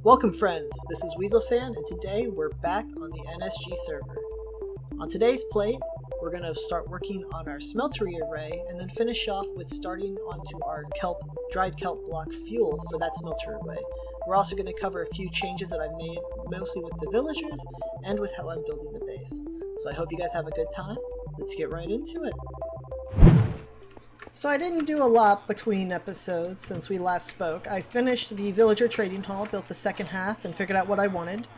Welcome friends, this is Weaselfan and today we're back on the NSG server. On today's plate, we're going to start working on our smeltery array and then finish off with starting onto our dried kelp block fuel for that smelter array. We're also going to cover a few changes that I've made mostly with the villagers and with how I'm building the base. So I hope you guys have a good time. Let's get right into it. So I didn't do a lot between episodes since we last spoke. I finished the villager trading hall, built the second half, and figured out what I wanted.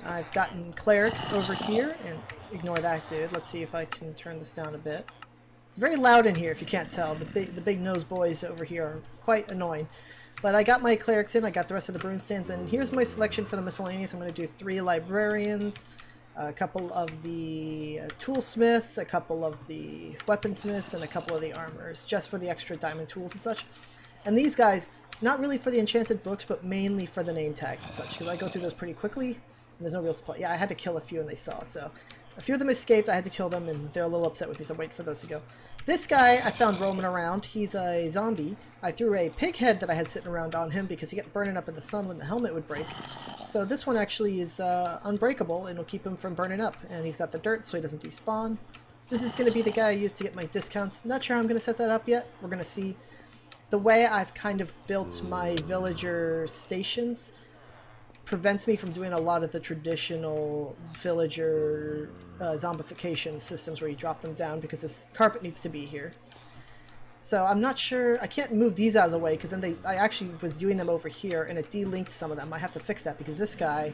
I've gotten clerics over here, and ignore that dude. Let's see if I can turn this down a bit. It's very loud in here if you can't tell. The big nose boys over here are quite annoying. But I got my clerics in, I got the rest of the brune stands, and here's my selection for the miscellaneous. I'm going to do 3 librarians, a couple of the toolsmiths, a couple of the weaponsmiths, and a couple of the armorers, just for the extra diamond tools and such. And these guys, not really for the enchanted books, but mainly for the name tags and such, because I go through those pretty quickly, and there's no real supply. Yeah, I had to kill a few and they saw, so a few of them escaped, I had to kill them, and they're a little upset with me, so I'm waiting for those to go. This guy I found roaming around. He's a zombie. I threw a pig head that I had sitting around on him because he kept burning up in the sun when the helmet would break. So this one actually is unbreakable and will keep him from burning up. And he's got the dirt so he doesn't despawn. This is going to be the guy I use to get my discounts. Not sure how I'm going to set that up yet. We're going to see. The way I've kind of built my villager stations prevents me from doing a lot of the traditional villager zombification systems where you drop them down because this carpet needs to be here. So I'm not sure, I can't move these out of the way because then I actually was doing them over here and it delinked some of them. I have to fix that because this guy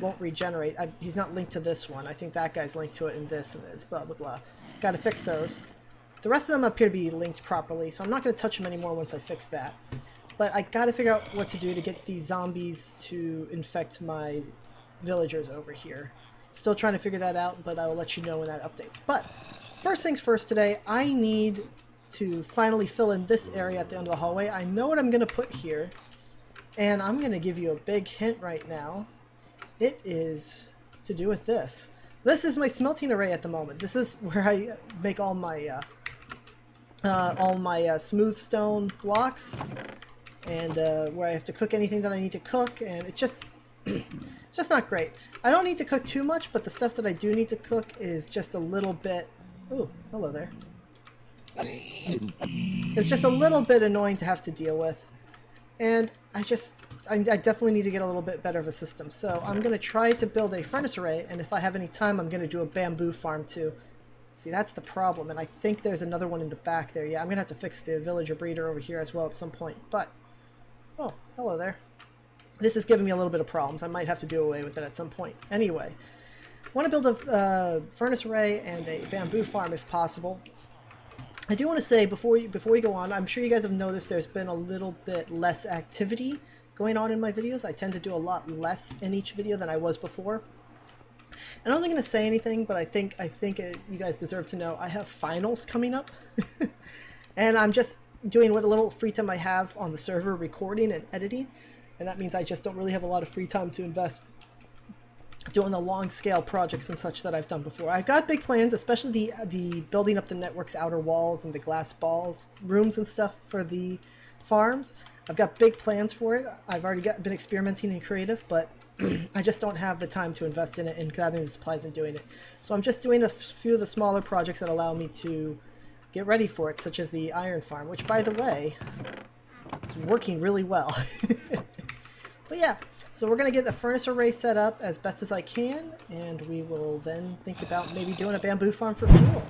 won't regenerate. He's not linked to this one. I think that guy's linked to it in this and this, blah blah blah. Got to fix those. The rest of them appear to be linked properly, so I'm not going to touch them anymore once I fix that. But I gotta figure out what to do to get these zombies to infect my villagers over here. Still trying to figure that out, but I will let you know when that updates. But first things first today, I need to finally fill in this area at the end of the hallway. I know what I'm gonna put here, and I'm gonna give you a big hint right now. It is to do with this. This is my smelting array at the moment. This is where I make all my smooth stone blocks. And where I have to cook anything that I need to cook, and it's just not great. I don't need to cook too much, but the stuff that I do need to cook is just a little bit... Ooh, hello there. It's just a little bit annoying to have to deal with. And I definitely need to get a little bit better of a system. So I'm going to try to build a furnace array, and if I have any time, I'm going to do a bamboo farm too. See, that's the problem, and I think there's another one in the back there. Yeah, I'm going to have to fix the villager breeder over here as well at some point, but... Oh, hello there. This is giving me a little bit of problems. I might have to do away with it at some point. Anyway, I want to build a furnace array and a bamboo farm if possible. I do want to say before we go on, I'm sure you guys have noticed there's been a little bit less activity going on in my videos. I tend to do a lot less in each video than I was before. And I wasn't going to say anything, but I think you guys deserve to know I have finals coming up. And I'm just doing what a little free time I have on the server, recording and editing, and that means I just don't really have a lot of free time to invest doing the long scale projects and such that I've done before. I've got big plans, especially the building up the network's outer walls and the glass balls rooms and stuff for the farms. I've got big plans for it. I've already been experimenting in creative, but I just don't have the time to invest in it and gathering the supplies and doing it. So I'm just doing a few of the smaller projects that allow me to get ready for it, such as the iron farm, which, by the way, is working really well. But yeah, so we're going to get the furnace array set up as best as I can, and we will then think about maybe doing a bamboo farm for fuel.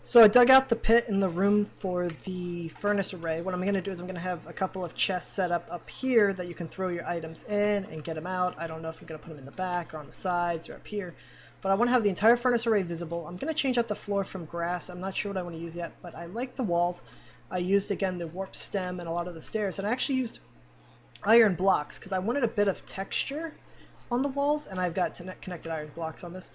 So I dug out the pit in the room for the furnace array. What I'm going to do is I'm going to have a couple of chests set up here that you can throw your items in and get them out. I don't know if I'm going to put them in the back or on the sides or up here. But I want to have the entire furnace array visible. I'm going to change out the floor from grass. I'm not sure what I want to use yet, but I like the walls. I used, again, the warp stem and a lot of the stairs. And I actually used iron blocks because I wanted a bit of texture on the walls. And I've got connected iron blocks on this.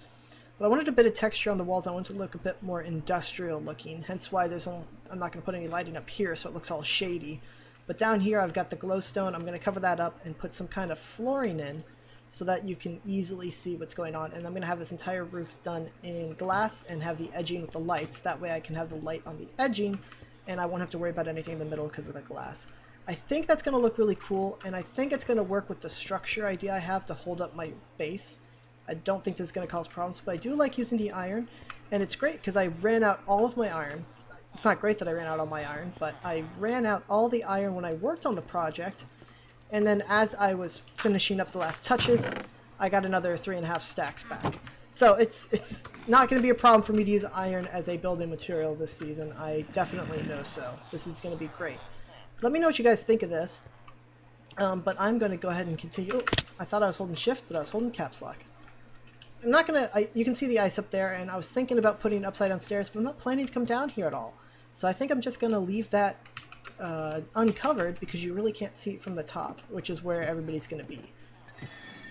But I wanted a bit of texture on the walls. I wanted to look a bit more industrial looking. Hence why I'm not going to put any lighting up here so it looks all shady. But down here I've got the glowstone. I'm going to cover that up and put some kind of flooring in, so that you can easily see what's going on. And I'm going to have this entire roof done in glass and have the edging with the lights. That way I can have the light on the edging and I won't have to worry about anything in the middle because of the glass. I think that's going to look really cool, and I think it's going to work with the structure idea I have to hold up my base. I don't think this is going to cause problems, but I do like using the iron, and it's great because I ran out all of my iron. It's not great that I ran out all my iron, but I ran out all the iron when I worked on the project, and then as I was finishing up the last touches, I got another 3.5 stacks back. So it's not going to be a problem for me to use iron as a building material this season. I definitely know so. This is going to be great. Let me know what you guys think of this. But I'm going to go ahead and continue. Oh, I thought I was holding shift, but I was holding caps lock. I'm not going to... You can see the ice up there, and I was thinking about putting upside down stairs, but I'm not planning to come down here at all. So I think I'm just going to leave that uncovered because you really can't see it from the top, which is where everybody's going to be.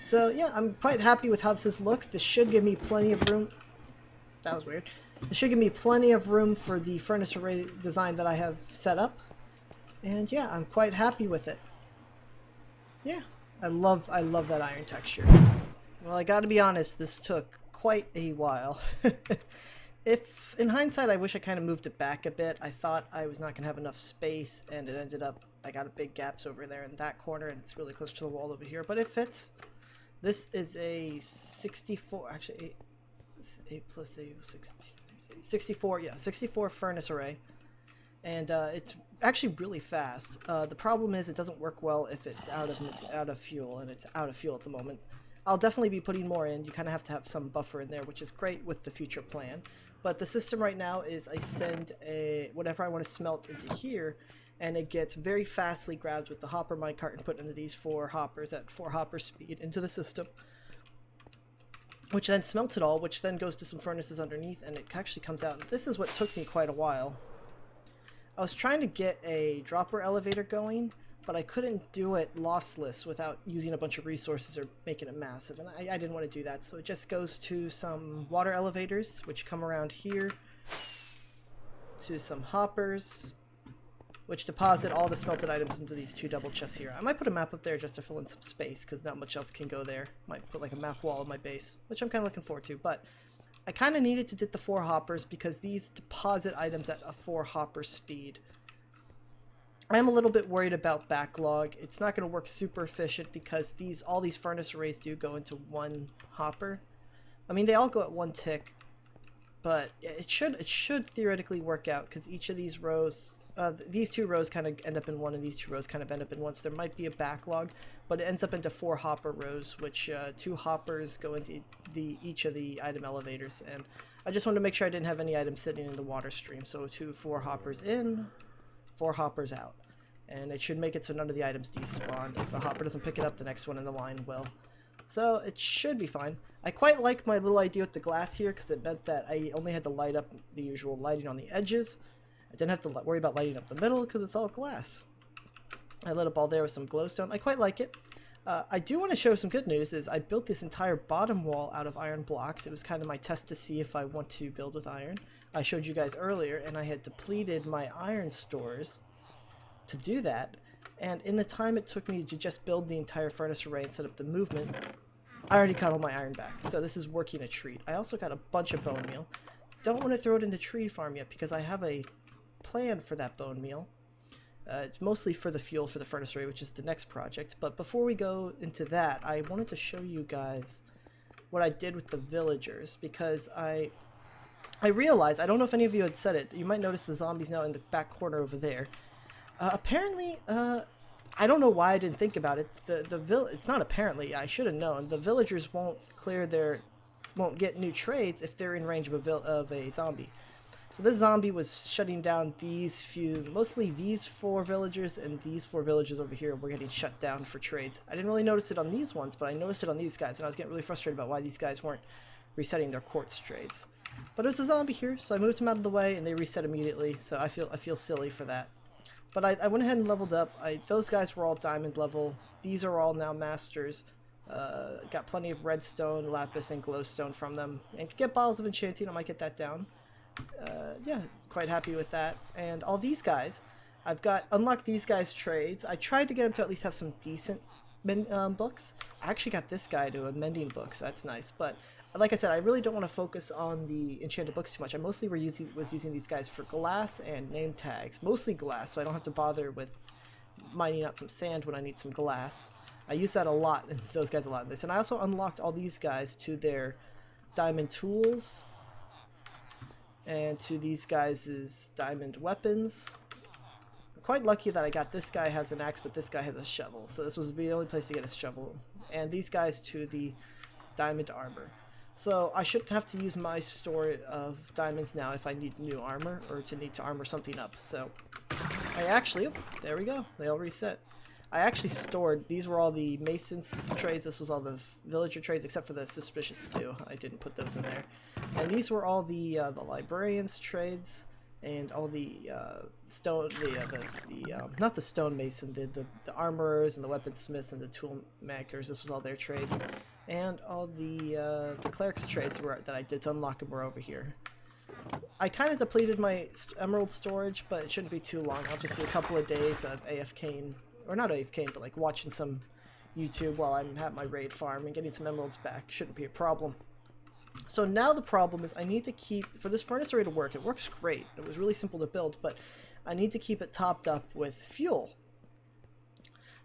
So yeah, I'm quite happy with how this looks. This should give me plenty of room. That was weird. This should give me plenty of room for the furnace array design that I have set up. And yeah, I'm quite happy with it. Yeah, I love that iron texture. Well, I gotta be honest, this took quite a while. If, in hindsight, I wish I kind of moved it back a bit. I thought I was not gonna have enough space, and it ended up, I got a big gaps over there in that corner, and it's really close to the wall over here, but it fits. This is a 64, actually 8 plus 8, 64, yeah, 64 furnace array. And it's actually really fast. The problem is it doesn't work well if it's out of fuel, and it's out of fuel at the moment. I'll definitely be putting more in. You kind of have to have some buffer in there, which is great with the future plan. But the system right now is I send whatever I want to smelt into here, and it gets very fastly grabbed with the hopper minecart and put into these 4 hoppers at 4 hopper speed into the system, which then smelts it all, which then goes to some furnaces underneath, and it actually comes out. And this is what took me quite a while. I was trying to get a dropper elevator going, but I couldn't do it lossless without using a bunch of resources or making it massive, and I didn't want to do that. So it just goes to some water elevators, which come around here, to some hoppers, which deposit all the smelted items into these 2 double chests here. I might put a map up there just to fill in some space, because not much else can go there. Might put like a map wall on my base, which I'm kind of looking forward to, but I kind of needed to get the 4 hoppers because these deposit items at a 4 hopper speed. I'm a little bit worried about backlog. It's not going to work super efficient because all these furnace arrays do go into 1 hopper. I mean, they all go at 1 tick, but it should theoretically work out because each of these rows, these 2 rows kind of end up in 1, and these 2 rows kind of end up in 1. So there might be a backlog, but it ends up into 4 hopper rows, which 2 hoppers go into each of the item elevators. And I just wanted to make sure I didn't have any items sitting in the water stream. So 4 hoppers in, 4 hoppers out, and it should make it so none of the items despawn. If a hopper doesn't pick it up, the next one in the line will. So it should be fine. I quite like my little idea with the glass here because it meant that I only had to light up the usual lighting on the edges. I didn't have to worry about lighting up the middle because it's all glass. I lit up all there with some glowstone. I quite like it. I do want to show some good news is I built this entire bottom wall out of iron blocks. It was kind of my test to see if I want to build with iron. I showed you guys earlier, and I had depleted my iron stores to do that. And in the time it took me to just build the entire furnace array and set up the movement, I already got all my iron back. So this is working a treat. I also got a bunch of bone meal. Don't want to throw it into tree farm yet because I have a plan for that bone meal. It's mostly for the fuel for the furnace array, which is the next project. But before we go into that, I wanted to show you guys what I did with the villagers, because I realized, I don't know if any of you had said it, you might notice the zombies now in the back corner over there. Apparently, I don't know why I didn't think about it. It's not apparently, I should have known. The villagers won't get new trades if they're in range of a zombie. So this zombie was shutting down mostly these 4 villagers, and these 4 villagers over here were getting shut down for trades. I didn't really notice it on these ones, but I noticed it on these guys, and I was getting really frustrated about why these guys weren't resetting their quartz trades. But it was a zombie here, so I moved him out of the way, and they reset immediately, so I feel silly for that. But I went ahead and leveled up. Those guys were all diamond level. These are all now masters. Got plenty of redstone, lapis, and glowstone from them. And could get bottles of enchanting. I might get that down. Yeah, quite happy with that. And all these guys, I've got unlocked these guys' trades. I tried to get them to at least have some decent books. I actually got this guy to a mending book, so that's nice. But like I said, I really don't want to focus on the enchanted books too much. I mostly was using these guys for glass and name tags. Mostly glass, so I don't have to bother with mining out some sand when I need some glass. I use that a lot, and those guys a lot in this. And I also unlocked all these guys to their diamond tools and to these guys' diamond weapons. I'm quite lucky that I got this guy has an axe, but this guy has a shovel. So this was the only place to get a shovel. And these guys to the diamond armor. So I shouldn't have to use my store of diamonds now if I need new armor or to need to armor something up. So I actually, there we go, they all reset. I actually stored, these were all the masons trades, this was all the villager trades except for the suspicious stew. I didn't put those in there. And these were all the librarians trades and all the stone, not the stonemason, the armorers and the weaponsmiths and the tool makers. This was all their trades. And all the cleric's trades that I did to unlock them were over here. I kind of depleted my emerald storage, but it shouldn't be too long. I'll just do a couple of days of AFKing, or not AFKing, but like watching some YouTube while I'm at my raid farm and getting some emeralds back. Shouldn't be a problem. So now the problem is I need to keep, for this furnace array to work, it works great. It was really simple to build, but I need to keep it topped up with fuel.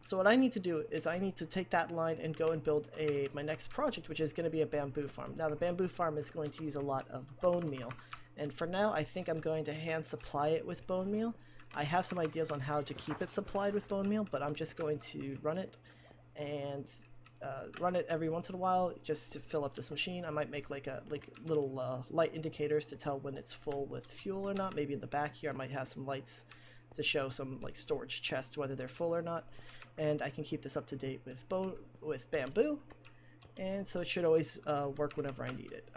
So what I need to do is I need to take that line and go and build my next project, which is going to be a bamboo farm. Now the bamboo farm is going to use a lot of bone meal. And for now, I think I'm going to hand supply it with bone meal. I have some ideas on how to keep it supplied with bone meal, but I'm just going to run it and run it every once in a while just to fill up this machine. I might make like little light indicators to tell when it's full with fuel or not. Maybe in the back here I might have some lights to show some like storage chests whether they're full or not. And I can keep this up to date with bamboo, and so it should always work whenever I need it.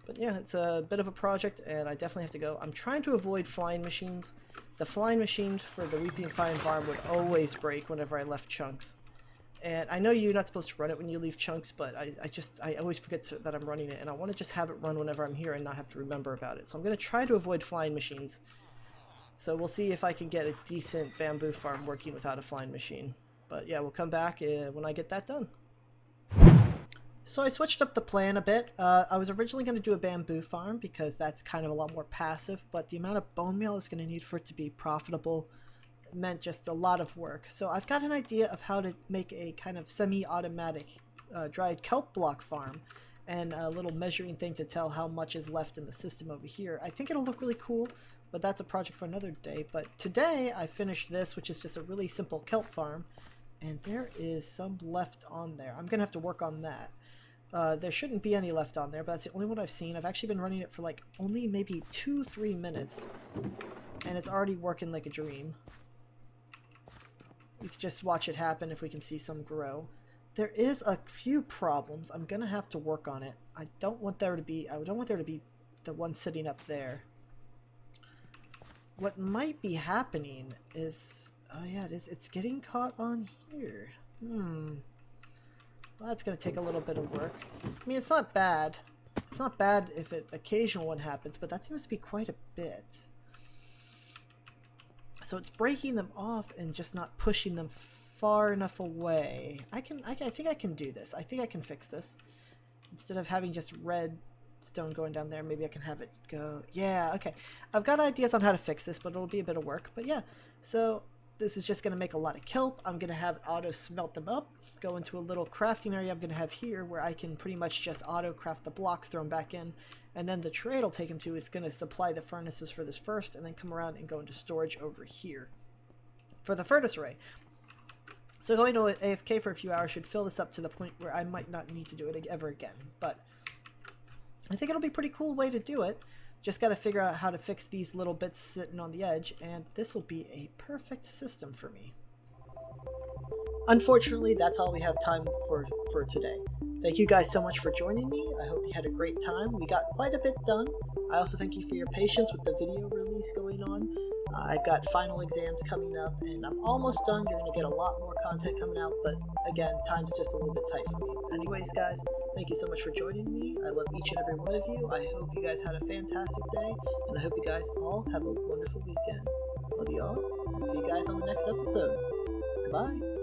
But yeah, it's a bit of a project, and I definitely have to go. I'm trying to avoid flying machines. The flying machine for the Weaselfan farm would always break whenever I left chunks. And I know you're not supposed to run it when you leave chunks, but I always forget that I'm running it, and I want to just have it run whenever I'm here and not have to remember about it. So I'm going to try to avoid flying machines. So we'll see if I can get a decent bamboo farm working without a flying machine. But yeah, we'll come back when I get that done. So I switched up the plan a bit. I was originally going to do a bamboo farm because that's kind of a lot more passive, but the amount of bone meal I was going to need for it to be profitable meant just a lot of work. So I've got an idea of how to make a kind of semi-automatic dried kelp block farm and a little measuring thing to tell how much is left in the system over here. I think it'll look really cool, but that's a project for another day. But today I finished this, which is just a really simple kelp farm, and there is some left on there. I'm gonna have to work on that. There shouldn't be any left on there, but that's the only one I've seen. I've actually been running it for like only maybe 2-3 minutes, and it's already working like a dream. We can just watch it happen if we can see some grow. There is a few problems. I'm gonna have to work on it. I don't want there to be the one sitting up there. What might be happening is, oh yeah, it's getting caught on here. Well, that's gonna take a little bit of work. I mean, it's not bad. It's not bad if an occasional one happens, but that seems to be quite a bit. So it's breaking them off and just not pushing them far enough away. I think I can do this. I think I can fix this. Instead of having just red stone going down there, maybe I can have it go. Yeah, okay. I've got ideas on how to fix this, but it'll be a bit of work. But yeah, so this is just going to make a lot of kelp. I'm going to have it auto smelt them up, go into a little crafting area I'm going to have here where I can pretty much just auto craft the blocks, throw them back in, and then the trade I'll take them to is going to supply the furnaces for this first, and then come around and go into storage over here for the furnace array. So going to AFK for a few hours should fill this up to the point where I might not need to do it ever again, but I think it'll be a pretty cool way to do it. Just got to figure out how to fix these little bits sitting on the edge, and this will be a perfect system for me. Unfortunately, that's all we have time for today. Thank you guys so much for joining me. I hope you had a great time. We got quite a bit done. I also thank you for your patience with the video release going on. I've got final exams coming up, and I'm almost done. You're going to get a lot more content coming out, but again, time's just a little bit tight for me. Anyways, guys, thank you so much for joining me. I love each and every one of you. I hope you guys had a fantastic day, and I hope you guys all have a wonderful weekend. Love you all, and see you guys on the next episode. Goodbye.